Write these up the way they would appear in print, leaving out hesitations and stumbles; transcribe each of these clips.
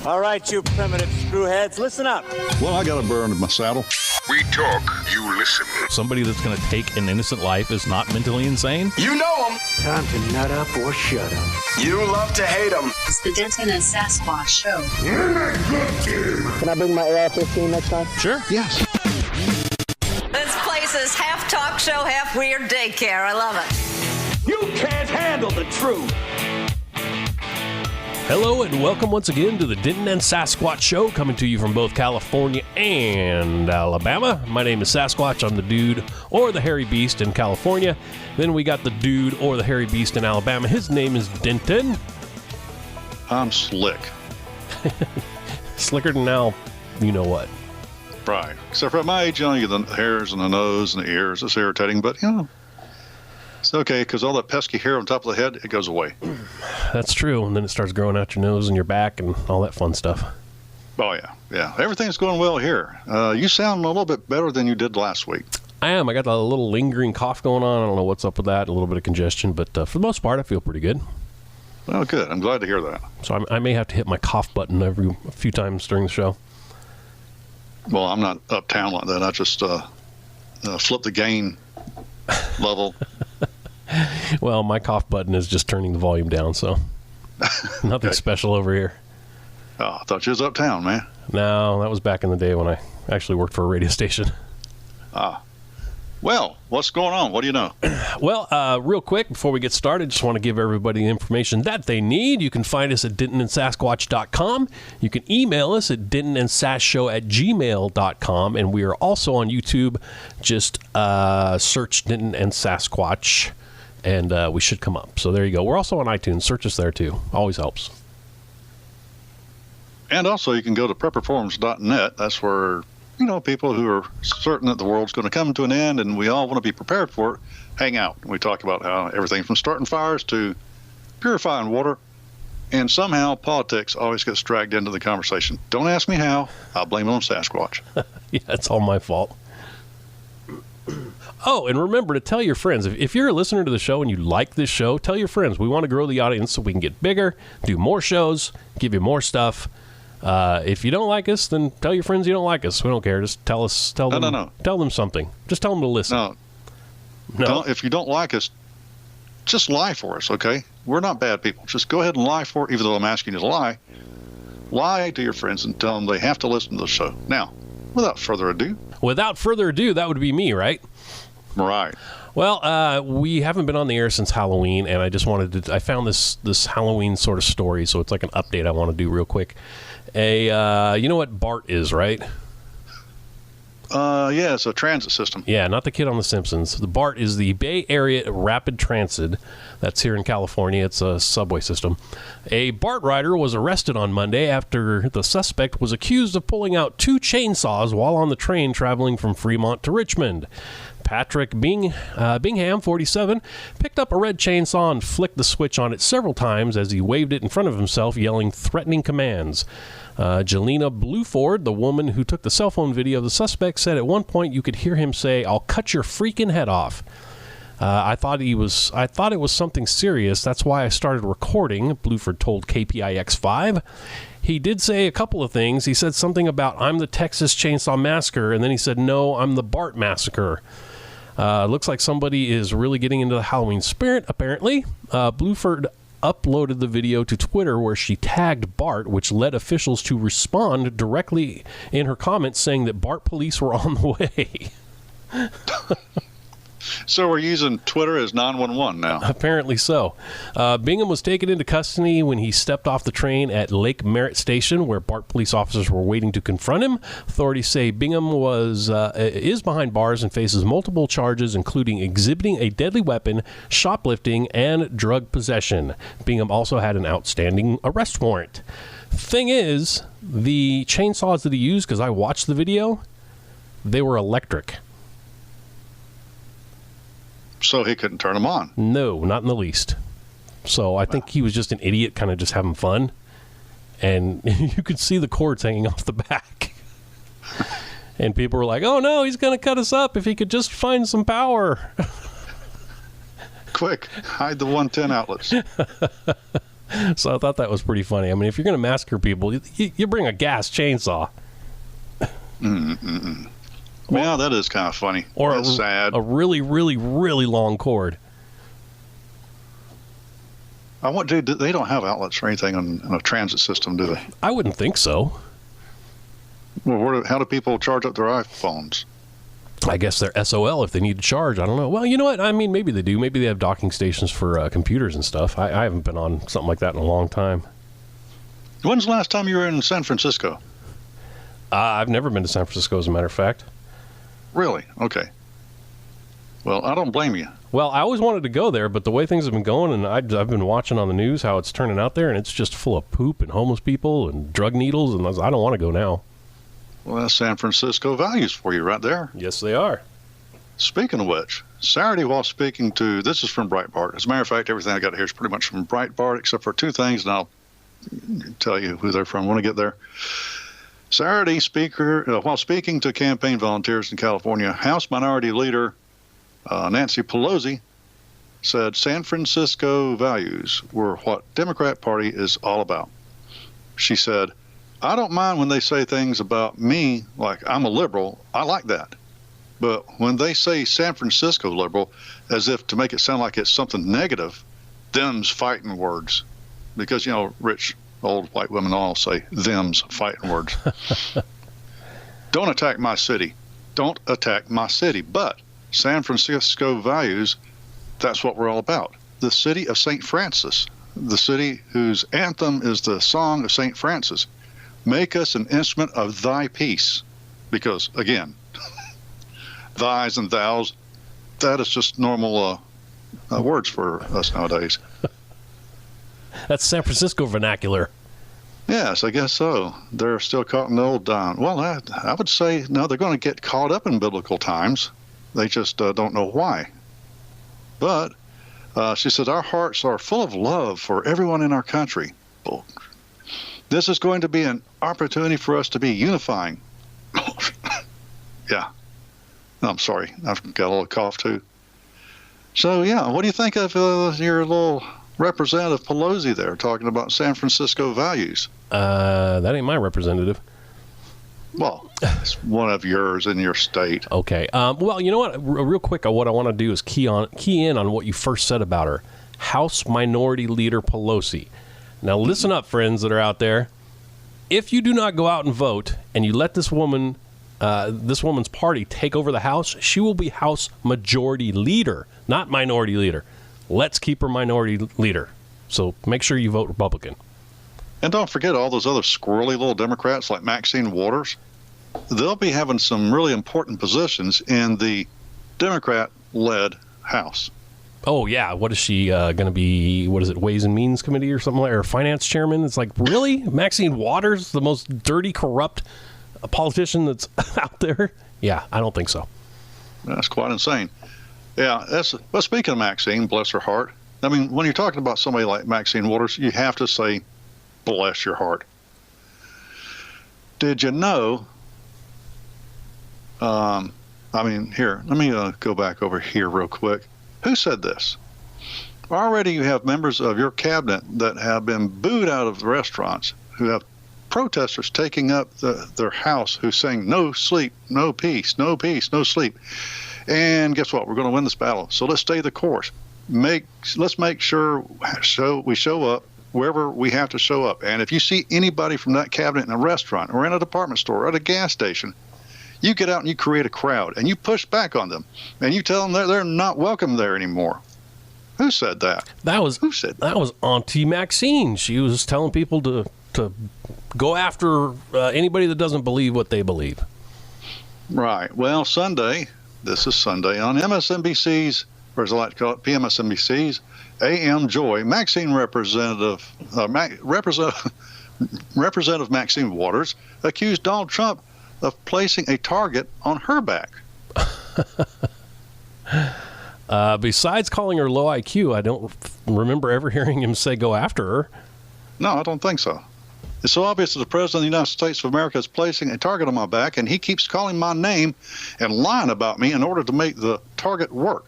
All right, you primitive screwheads, listen up. Well, I got a burn in my saddle. We talk, you listen. Somebody that's going to take an innocent life is not mentally insane. You know them. Time to nut up or shut up. You love to hate them. It's the Denton and Sasquatch Show. You're a good team. Can I bring my AR-15 next time? Sure. Yes. This place is half talk show, half weird daycare. I love it. You can't handle the truth. Hello and welcome once again to the Denton and Sasquatch Show, coming to you from both California and Alabama. My name is Sasquatch. I'm the dude or the hairy beast in California. Then we got the dude or the hairy beast in Alabama. His name is Denton. I'm slick. Slicker than now, you know what. Right. Except for at my age, you get the hairs and the nose and the ears. It's irritating, but, it's okay because all that pesky hair on top of the head, it goes away. That's true. And then it starts growing out your nose and your back and all that fun stuff. Oh, yeah. Yeah. Everything's going well here. You sound a little bit better than you did last week. I am. I got a little lingering cough going on. I don't know what's up with that. A little bit of congestion. But for the most part, I feel pretty good. Well, good. I'm glad to hear that. So I may have to hit my cough button a few times during the show. Well, I'm not uptown like that. I just flip the gain level. Well, my cough button is just turning the volume down, so nothing special over here. Oh, I thought you was uptown, man. No, that was back in the day when I actually worked for a radio station. Well, what's going on? What do you know? Well, real quick, before we get started, just want to give everybody the information that they need. You can find us at DentonandSasquatch.com. You can email us at DentonandSasShow@gmail.com. And we are also on YouTube. Just search Denton and Sasquatch, and we should come up. So there you go. We're also on iTunes. Search us there, too. Always helps. And also, you can go to prepperforums.net. That's where people who are certain that the world's going to come to an end and we all want to be prepared for it, hang out. We talk about how everything from starting fires to purifying water, and somehow politics always gets dragged into the conversation. Don't ask me how. I'll blame it on Sasquatch. Yeah, it's all my fault. Oh, and remember to tell your friends. If you're a listener to the show and you like this show, tell your friends. We want to grow the audience so we can get bigger, do more shows, give you more stuff. If you don't like us, then tell your friends you don't like us. We don't care. Just tell them something. Just tell them to listen. No. If you don't like us, just lie for us, okay? We're not bad people. Just go ahead and lie for, even though I'm asking you to lie. Lie to your friends and tell them they have to listen to the show. Now, without further ado, that would be me, right? Right. Well, we haven't been on the air since Halloween, and I just I found this Halloween sort of story, so it's like an update I want to do real quick. You know what BART is, right? Yeah, it's a transit system. Yeah, not the kid on The Simpsons. The BART is the Bay Area Rapid Transit. That's here in California. It's a subway system. A BART rider was arrested on Monday after the suspect was accused of pulling out 2 chainsaws while on the train traveling from Fremont to Richmond. Patrick Bingham, 47, picked up a red chainsaw and flicked the switch on it several times as he waved it in front of himself, yelling threatening commands. Jelena Bluford, the woman who took the cell phone video of the suspect, said at one point you could hear him say, "I'll cut your freaking head off." I thought it was something serious. That's why I started recording, Bluford told KPIX5. He did say a couple of things. He said something about, "I'm the Texas Chainsaw Massacre," and then he said, "No, I'm the BART Massacre." Looks like somebody is really getting into the Halloween spirit, apparently. Bluford uploaded the video to Twitter where she tagged BART, which led officials to respond directly in her comments saying that BART police were on the way. So we're using Twitter as 911 now. Apparently so. Bingham was taken into custody when he stepped off the train at Lake Merritt Station, where BART police officers were waiting to confront him. Authorities say Bingham is behind bars and faces multiple charges, including exhibiting a deadly weapon, shoplifting, and drug possession. Bingham also had an outstanding arrest warrant. Thing is, the chainsaws that he used, because I watched the video, they were electric. So he couldn't turn them on? No, not in the least. So I think he was just an idiot, kind of just having fun. And you could see the cords hanging off the back. And people were like, "Oh no, he's going to cut us up if he could just find some power." Quick, hide the 110 outlets. So I thought that was pretty funny. I mean, if you're going to massacre people, you bring a gas chainsaw. Well, that is kind of funny. Or that's sad. A really, really, really long cord. They don't have outlets or anything on a transit system, do they? I wouldn't think so. Well, how do people charge up their iPhones? I guess they're SOL if they need to charge. I don't know. Well, you know what? I mean, maybe they do. Maybe they have docking stations for computers and stuff. I haven't been on something like that in a long time. When's the last time you were in San Francisco? I've never been to San Francisco, as a matter of fact. Really? Okay. Well, I don't blame you. Well, I always wanted to go there, but the way things have been going, and I've been watching on the news how it's turning out there, and it's just full of poop and homeless people and drug needles, and I don't want to go now. Well, that's San Francisco values for you right there. Yes, they are. Speaking of which, Saturday while speaking to, this is from Breitbart. As a matter of fact, everything I got here is pretty much from Breitbart, except for two things, and I'll tell you who they're from when I get there. Saturday, while speaking to campaign volunteers in California, House Minority Leader Nancy Pelosi said San Francisco values were what Democrat Party is all about. She said, I don't mind when they say things about me like I'm a liberal. I like that. But when they say San Francisco liberal, as if to make it sound like it's something negative, them's fighting words. Because, rich old white women all say them's fighting words. Don't attack my city. Don't attack my city. But San Francisco values, that's what we're all about. The city of St. Francis, the city whose anthem is the Song of St. Francis. Make us an instrument of thy peace. Because, again, thys and thous, that is just normal words for us nowadays. That's San Francisco vernacular. Yes, I guess so. They're still caught in the old well, I would say, no, they're going to get caught up in biblical times. They just don't know why. But she said, our hearts are full of love for everyone in our country. Oh. This is going to be an opportunity for us to be unifying. Yeah. I'm sorry. I've got a little cough, too. So, yeah, what do you think of your little Representative Pelosi there talking about San Francisco values? That ain't my representative. Well, it's one of yours in your state. Okay. Well, you know what? Real quick, what I want to do is key in on what you first said about her. House Minority Leader Pelosi. Now, listen up, friends that are out there. If you do not go out and vote, and you let this woman's party take over the House, she will be House Majority Leader, not Minority Leader. Let's keep her Minority Leader. So make sure you vote Republican. And don't forget all those other squirrely little Democrats like Maxine Waters. They'll be having some really important positions in the Democrat-led House. Oh, yeah. What is she going to be? What is it? Ways and Means Committee or something like that? Or finance chairman? It's like, really? Maxine Waters, the most dirty, corrupt politician that's out there? Yeah, I don't think so. That's quite insane. Yeah, well, speaking of Maxine, bless her heart. I mean, when you're talking about somebody like Maxine Waters, you have to say, bless your heart. Did you know? Here, let me go back over here real quick. Who said this? Already you have members of your cabinet that have been booed out of the restaurants, who have protesters taking up their house who saying, no sleep, no peace, no peace, no sleep. And guess what? We're going to win this battle. So let's stay the course. Let's make sure we show up wherever we have to show up. And if you see anybody from that cabinet in a restaurant or in a department store or at a gas station, you get out and you create a crowd and you push back on them and you tell them they're not welcome there anymore. Who said that? Who said that? That was Auntie Maxine. She was telling people to go after anybody that doesn't believe what they believe. Right. Well, Sunday, this is Sunday, on MSNBC's, or as I like to call it, PMSNBC's, AM Joy, Maxine Representative Maxine Waters accused Donald Trump of placing a target on her back. Besides calling her low IQ, I don't remember ever hearing him say go after her. No, I don't think so. It's so obvious that the President of the United States of America is placing a target on my back, and he keeps calling my name and lying about me in order to make the target work.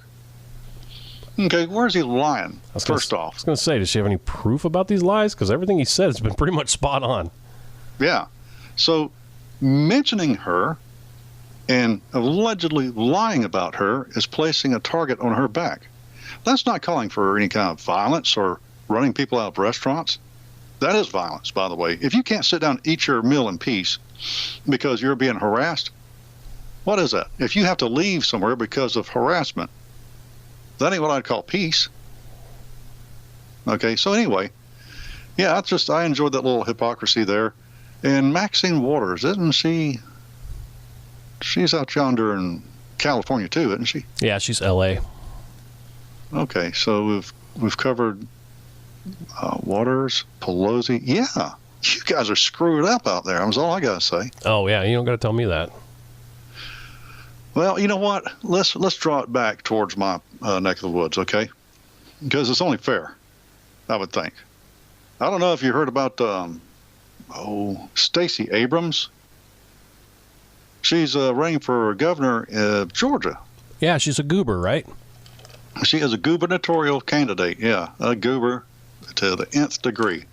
Okay, where's he lying? First I off. was going to say, does she have any proof about these lies? Because everything he said has been pretty much spot on. Yeah. So mentioning her and allegedly lying about her is placing a target on her back. That's not calling for any kind of violence or running people out of restaurants. That is violence, by the way. If you can't sit down and eat your meal in peace because you're being harassed, what is that? If you have to leave somewhere because of harassment, that ain't what I'd call peace. Okay, so anyway, yeah, I enjoyed that little hypocrisy there. And Maxine Waters, isn't she? She's out yonder in California too, isn't she? Yeah, she's L.A. Okay, so we've covered Waters, Pelosi. Yeah, you guys are screwed up out there. That's all I gotta say. Oh yeah, you don't got to tell me that. Well, you know what? Let's draw it back towards my neck of the woods, okay? Because it's only fair, I would think. I don't know if you heard about Stacey Abrams. She's running for governor of Georgia. Yeah, she's a goober, right? She is a gubernatorial candidate. Yeah, a goober to the nth degree.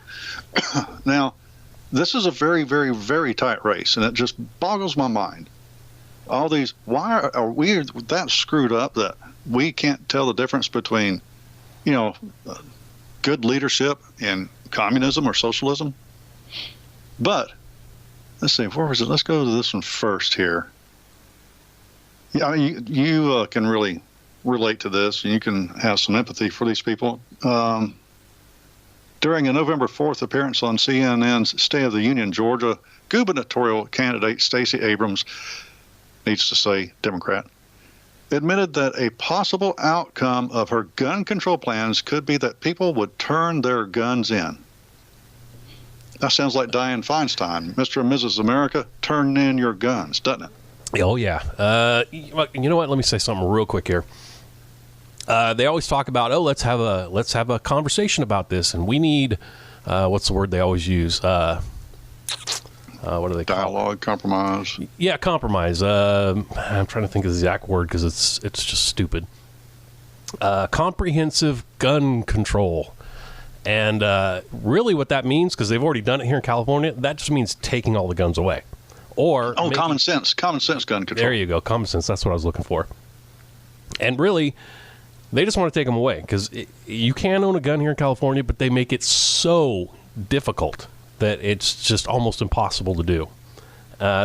Now, this is a very, very, very tight race, and it just boggles my mind. All these, why are we that screwed up that we can't tell the difference between, good leadership and communism or socialism? But let's see, where was it? Let's go to this one first here. Yeah, I mean, you can really relate to this, and you can have some empathy for these people. During a November 4th appearance on CNN's State of the Union, Georgia, gubernatorial candidate Stacey Abrams, needs to say Democrat, admitted that a possible outcome of her gun control plans could be that people would turn their guns in. That sounds like Dianne Feinstein. Mr. and Mrs. America, turn in your guns, doesn't it? Oh, yeah. You know what? Let me say something real quick here. They always talk about, let's have a conversation about this, and we need, what's the word they always use? What do they call it? Dialogue, compromise. Yeah, compromise. I'm trying to think of the exact word because it's just stupid. Comprehensive gun control. And really what that means, because they've already done it here in California, that just means taking all the guns away. Or common sense gun control. There you go, common sense. That's what I was looking for. And really, they just want to take them away because you can own a gun here in California, but they make it so difficult that it's just almost impossible to do.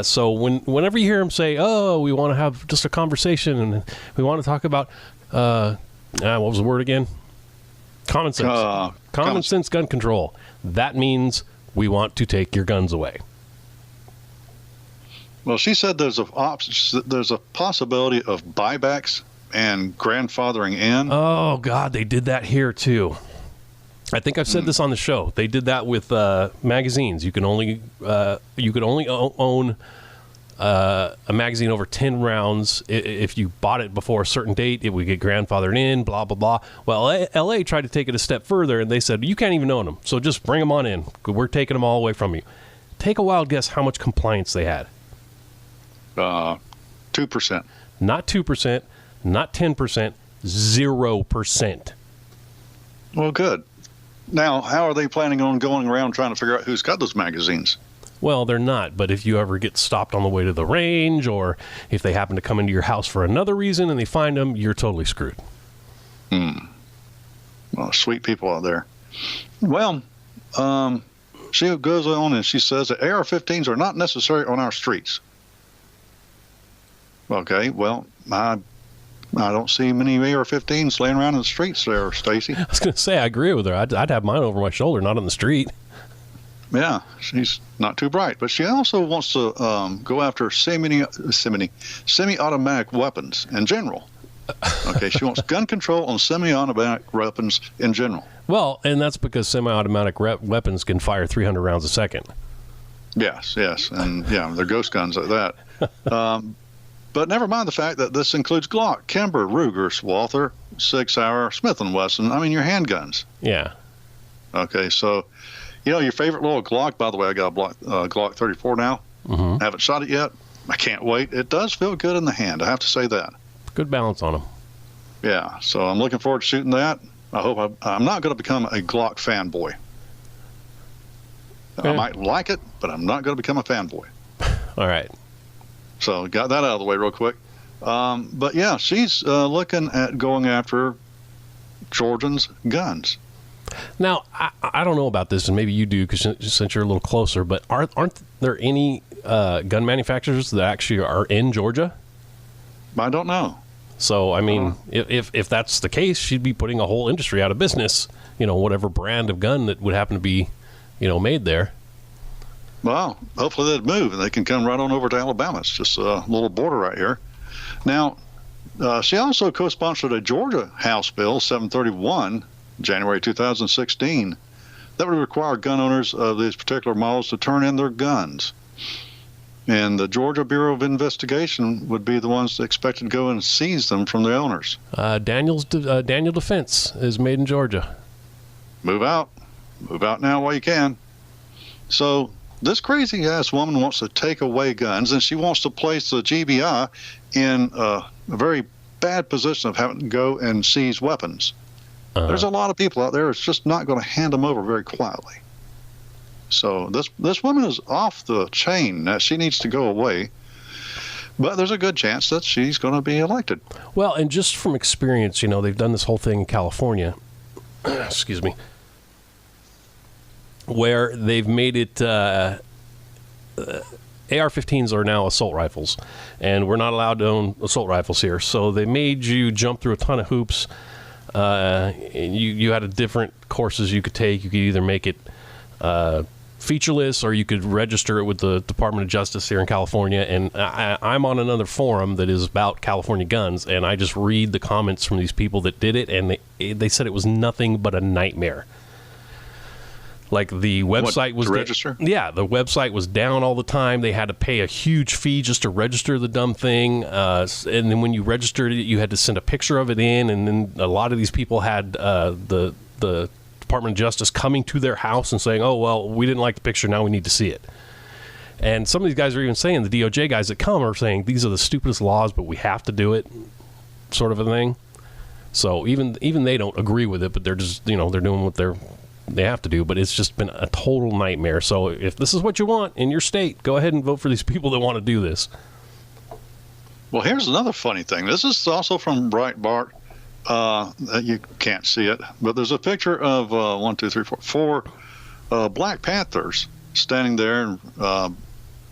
So whenever you hear them say, we want to have just a conversation and we want to talk about, what was the word again? Common sense. Common sense gun control. That means we want to take your guns away. Well, she said there's a possibility of buybacks and grandfathering in. Oh, God, they did that here, too. I think I've said this on the show. They did that with magazines. You could only own a magazine over 10 rounds. If you bought it before a certain date, it would get grandfathered in, blah, blah, blah. Well, L.A. tried to take it a step further, and they said, you can't even own them, so just bring them on in. We're taking them all away from you. Take a wild guess how much compliance they had. 2%. Not 2%, not 10%, 0%. Well, good. Now, how are they planning on going around trying to figure out who's got those magazines? Well, they're not, but if you ever get stopped on the way to the range, or if they happen to come into your house for another reason and they find them, you're totally screwed. Well, sweet people out there. Well, she goes on and she says that AR-15s are not necessary on our streets. Okay, well, I don't see many AR-15s laying around in the streets there, Stacey. I was going to say, I agree with her. I'd have mine over my shoulder, not on the street. Yeah, she's not too bright. But she also wants to go after semi-automatic weapons in general. Okay, she wants gun control on semi-automatic weapons in general. Well, and that's because semi-automatic weapons can fire 300 rounds a second. Yes. And, yeah, they're ghost guns like that. But never mind the fact that this includes Glock, Kimber, Ruger, Walther, Sig Sauer, Smith & Wesson. I mean, your handguns. Yeah. Okay, so, your favorite little Glock, by the way, I got a Glock 34 now. Mm-hmm. Haven't shot it yet. I can't wait. It does feel good in the hand, I have to say that. Good balance on them. Yeah, so I'm looking forward to shooting that. I hope I'm not going to become a Glock fanboy. I might like it, but I'm not going to become a fanboy. All right. So got that out of the way real quick. But yeah, she's looking at going after Georgians' guns. Now, I don't know about this, and maybe you do, because since you're a little closer, but aren't there any gun manufacturers that actually are in Georgia? I don't know. So, I mean, if that's the case, she'd be putting a whole industry out of business, whatever brand of gun that would happen to be, made there. Well, hopefully they'd move, and they can come right on over to Alabama. It's just a little border right here. Now, she also co-sponsored a Georgia House Bill 731, January 2016, that would require gun owners of these particular models to turn in their guns. And the Georgia Bureau of Investigation would be the ones expected to go and seize them from the owners. Daniel Defense is made in Georgia. Move out now while you can. So this crazy-ass woman wants to take away guns, and she wants to place the GBI in a very bad position of having to go and seize weapons. There's a lot of people out there that's just not going to hand them over very quietly. So this woman is off the chain. Now, she needs to go away. But there's a good chance that she's going to be elected. Well, and just from experience, they've done this whole thing in California. Excuse me. Where they've made it... AR-15s are now assault rifles, and we're not allowed to own assault rifles here. So they made you jump through a ton of hoops. You had different courses you could take. You could either make it featureless, or you could register it with the Department of Justice here in California. And I'm on another forum that is about California guns, and I just read the comments from these people that did it, and they said it was nothing but a nightmare. Like the website was to register? Yeah, the website was down all the time. They had to pay a huge fee just to register the dumb thing. And then when you registered it, you had to send a picture of it in. And then a lot of these people had the Department of Justice coming to their house and saying, "Oh, well, we didn't like the picture. Now we need to see it." And some of these guys are even saying, the DOJ guys that come are saying, these are the stupidest laws, but we have to do it, sort of a thing. So even they don't agree with it, but they're just, they're doing what they have to do. But it's just been a total nightmare. So if this is what you want in your state, go ahead and vote for these people that want to do this. Well, here's another funny thing. This is also from Breitbart. You can't see it, but there's a picture of 4 Black Panthers standing there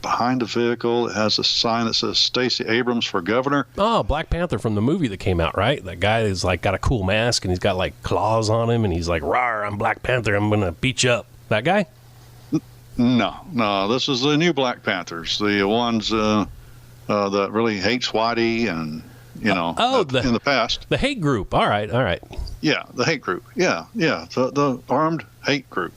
behind a vehicle. It has a sign that says Stacey Abrams for governor. Oh, Black Panther from the movie that came out, right? That guy is got a cool mask, and he's got claws on him, and he's like, "Rawr, I'm Black Panther. I'm going to beat you up." That guy? No. This is the new Black Panthers, the ones that really hates Whitey and, in the past. The hate group. All right. Yeah, the hate group. Yeah. The armed hate group.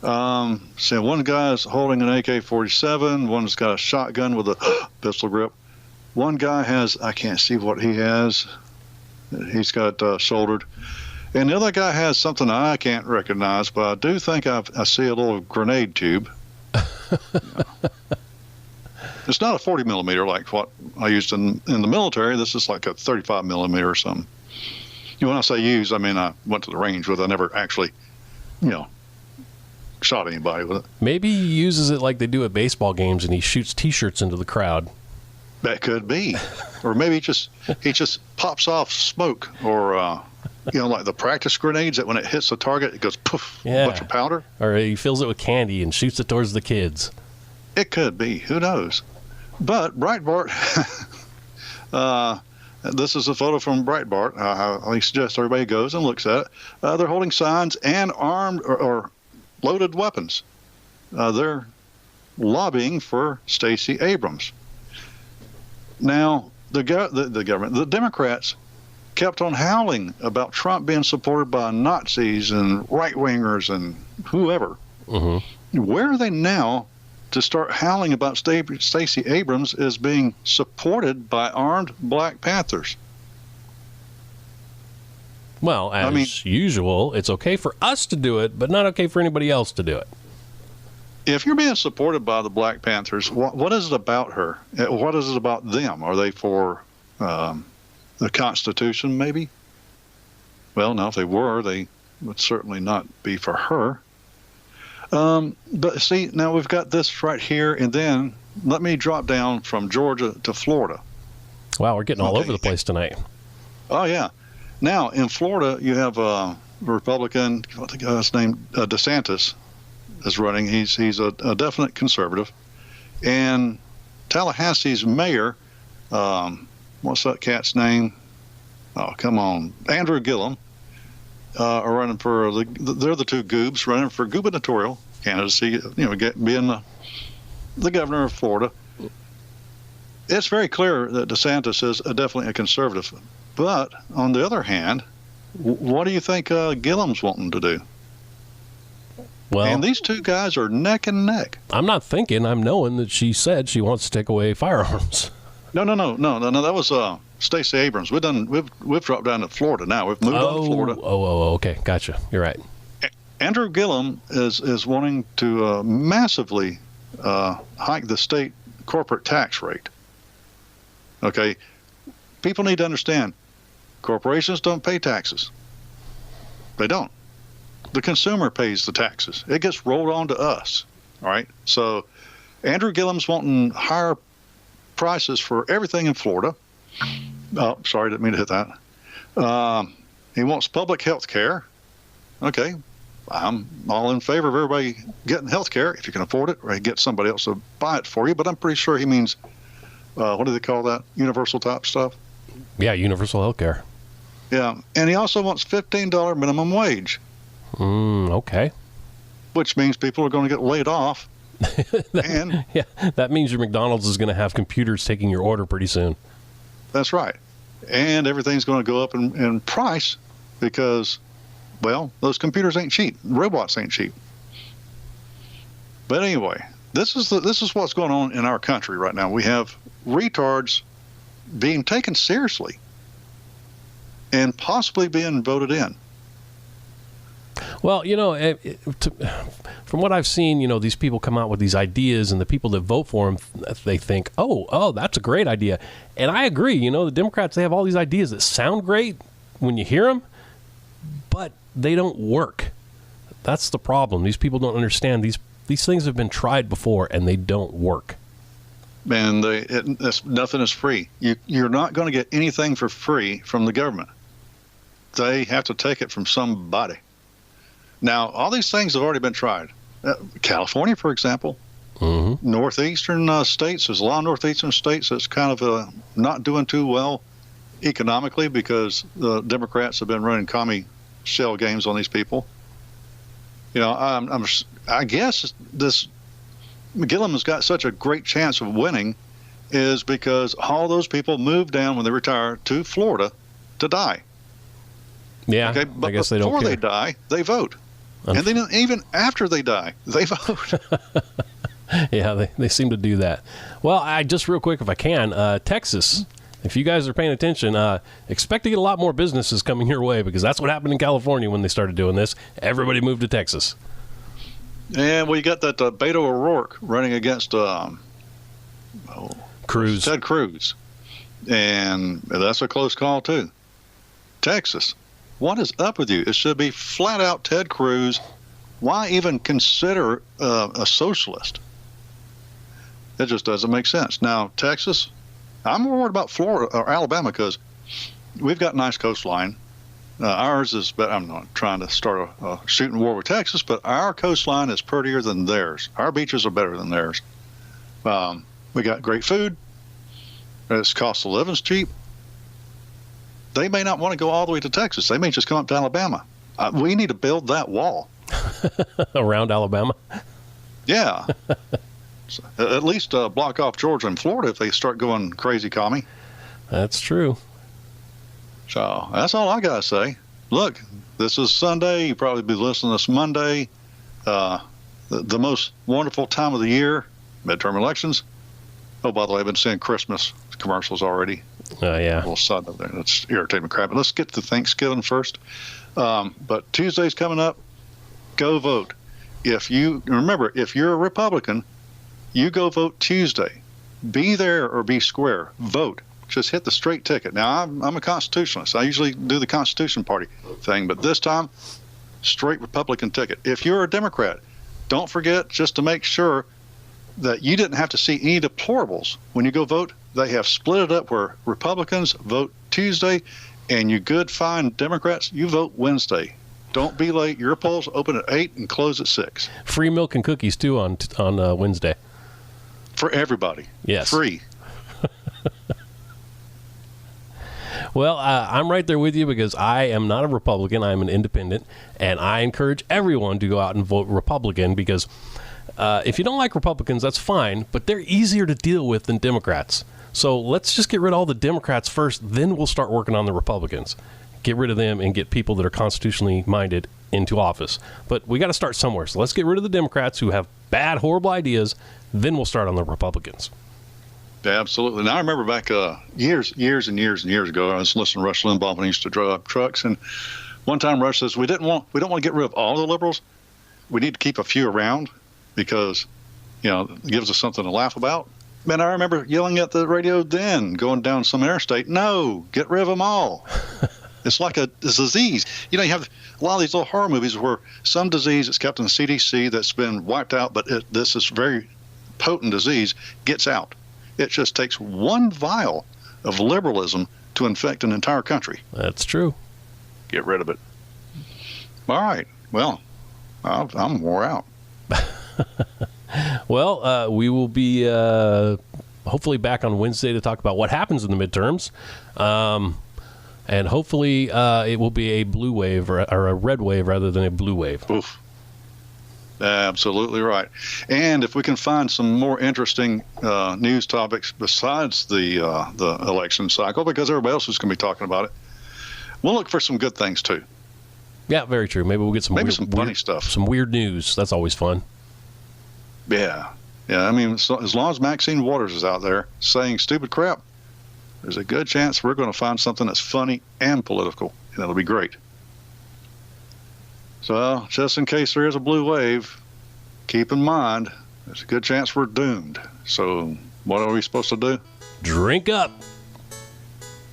So one guy's holding an AK-47. One's got a shotgun with a pistol grip. One guy has, I can't see what he has. He's got shouldered. And the other guy has something I can't recognize, but I do think I see a little grenade tube. It's not a 40 millimeter like what I used in the military. This is like a 35 millimeter or something. When I say use, I mean I went to the range with it. I never actually, shot anybody with it. Maybe he uses it like they do at baseball games, and he shoots T-shirts into the crowd. That could be. Or maybe he just pops off smoke, or like the practice grenades that when it hits the target, it goes poof, a bunch of powder. Or he fills it with candy and shoots it towards the kids. It could be. Who knows? But Breitbart, this is a photo from Breitbart. I suggest everybody goes and looks at it. They're holding signs and armed or loaded weapons. They're lobbying for Stacey Abrams. Now, the government, the Democrats, kept on howling about Trump being supported by Nazis and right-wingers and whoever. Mm-hmm. Where are they now to start howling about Stacey Abrams as being supported by armed Black Panthers? Well, as usual, it's okay for us to do it, but not okay for anybody else to do it. If you're being supported by the Black Panthers, what is it about her? What is it about them? Are they for the Constitution, maybe. Well, now if they were, they would certainly not be for her. But see, now we've got this right here, and then let me drop down from Georgia to Florida. Wow, we're getting all over the place tonight. Oh, yeah. Now, in Florida, you have a Republican, I think his name, DeSantis, is running. He's a definite conservative. And Tallahassee's mayor, what's that cat's name? Oh, come on. Andrew Gilliam are running for, they're the two goobs running for gubernatorial candidacy, being the governor of Florida. It's very clear that DeSantis is definitely a conservative. But on the other hand, what do you think Gilliam's wanting to do? Well, and these two guys are neck and neck. I'm not thinking. I'm knowing that she said she wants to take away firearms. No. That was Stacey Abrams. We've dropped down to Florida now. We've moved on to Florida. Okay, gotcha. You're right. Andrew Gilliam is wanting to massively hike the state corporate tax rate. Okay, people need to understand, corporations don't pay taxes. They don't. The consumer pays the taxes. It gets rolled on to us. All right. So Andrew Gilliam's wanting higher prices for everything in Florida. Oh, sorry, didn't mean to hit that. He wants public health care. Okay. I'm all in favor of everybody getting health care if you can afford it, or get somebody else to buy it for you. But I'm pretty sure he means, what do they call that? Universal type stuff? Yeah, universal health care. Yeah. And he also wants $15 minimum wage. Okay. Which means people are going to get laid off. Yeah, that means your McDonald's is going to have computers taking your order pretty soon. That's right. And everything's going to go up in price because, well, those computers ain't cheap. Robots ain't cheap. But anyway, this is what's going on in our country right now. We have retards being taken seriously and possibly being voted in. Well, from what I've seen, these people come out with these ideas, and the people that vote for them, they think, oh, that's a great idea. And I agree. The Democrats, they have all these ideas that sound great when you hear them, but they don't work. That's the problem. These people don't understand. These things have been tried before, and they don't work. And nothing is free. You're not going to get anything for free from the government. They have to take it from somebody. Now, all these things have already been tried. California, for example, northeastern states, there's a lot of northeastern states that's kind of not doing too well economically because the Democrats have been running commie shell games on these people. I guess this Gilliam has got such a great chance of winning is because all those people moved down when they retire to Florida to die. Yeah, okay, but I guess they don't care. Before they die, they vote. And then even after they die, they vote. Yeah, they seem to do that. Well, just real quick, if I can, Texas, if you guys are paying attention, expect to get a lot more businesses coming your way because that's what happened in California when they started doing this. Everybody moved to Texas. And we got that Beto O'Rourke running against Cruz. Ted Cruz. And that's a close call, too. Texas. What is up with you? It should be flat out Ted Cruz. Why even consider a socialist? It just doesn't make sense. Now, Texas, I'm more worried about Florida or Alabama because we've got a nice coastline. Ours is, but I'm not trying to start a shooting war with Texas, but our coastline is prettier than theirs. Our beaches are better than theirs. We got great food. Its cost of living's cheap. They may not want to go all the way to Texas. They may just come up to Alabama. We need to build that wall. Around Alabama? Yeah. So, at least block off Georgia and Florida if they start going crazy commie. That's true. So that's all I got to say. Look, this is Sunday. You probably be listening this Monday. The most wonderful time of the year, midterm elections. Oh, by the way, I've been seeing Christmas commercials already. Yeah. A little side note there. That's irritating crap. But let's get to Thanksgiving first. But Tuesday's coming up. Go vote. If you're a Republican, you go vote Tuesday. Be there or be square. Vote. just hit the straight ticket. Now, I'm a constitutionalist. I usually do the Constitution Party thing, but this time, straight Republican ticket. If you're a Democrat, don't forget just to make sure that you didn't have to see any deplorables when you go vote. They have split it up where Republicans vote Tuesday, and you good, fine Democrats, you vote Wednesday. Don't be late. Your polls open at 8 and close at 6. Free milk and cookies, too, on Wednesday. For everybody. Yes. Free. Well, I'm right there with you because I am not a Republican. I'm an independent, and I encourage everyone to go out and vote Republican because if you don't like Republicans, that's fine, but they're easier to deal with than Democrats. So let's just get rid of all the Democrats first, then we'll start working on the Republicans. Get rid of them and get people that are constitutionally minded into office. But we got to start somewhere. So let's get rid of the Democrats who have bad, horrible ideas. Then we'll start on the Republicans. Yeah, absolutely. Now, I remember back years ago, I was listening to Rush Limbaugh when he used to drive trucks. And one time Rush says, we don't want to get rid of all the liberals. We need to keep a few around because, it gives us something to laugh about. Man, I remember yelling at the radio then, going down some interstate, no, get rid of them all. It's like a disease. You have a lot of these little horror movies where some disease that's kept in the CDC that's been wiped out, but this is very potent disease gets out. It just takes one vial of liberalism to infect an entire country. That's true. Get rid of it. All right. Well, I'm wore out. Well, we will be hopefully back on Wednesday to talk about what happens in the midterms. And hopefully it will be a blue wave or a red wave rather than a blue wave. Oof. Absolutely right. And if we can find some more interesting news topics besides the election cycle, because everybody else is going to be talking about it, we'll look for some good things too. Yeah, very true. Maybe we'll get some funny stuff. Some weird news. That's always fun. Yeah. I mean, so as long as Maxine Waters is out there saying stupid crap, there's a good chance we're going to find something that's funny and political, and it'll be great. So, just in case there is a blue wave, keep in mind, there's a good chance we're doomed. So, what are we supposed to do? Drink up.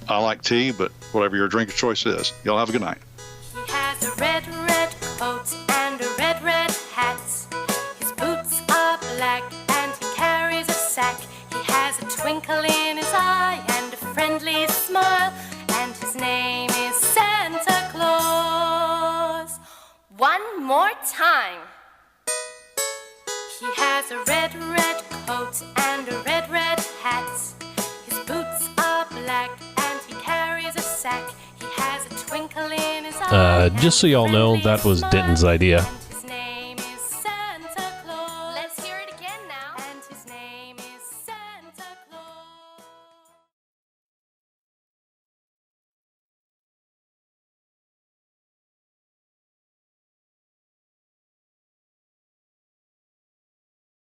I like tea, but whatever your drink of choice is. Y'all have a good night. He has a red coat and a red hat. His boots are black and he carries a sack. He has a twinkle in his eye and a friendly smile, and his name is Santa Claus. One more time. He has a red coat and a red hat. His boots are black and he carries a sack. He has a twinkle in his eye. Just so y'all know, that was Denton's idea.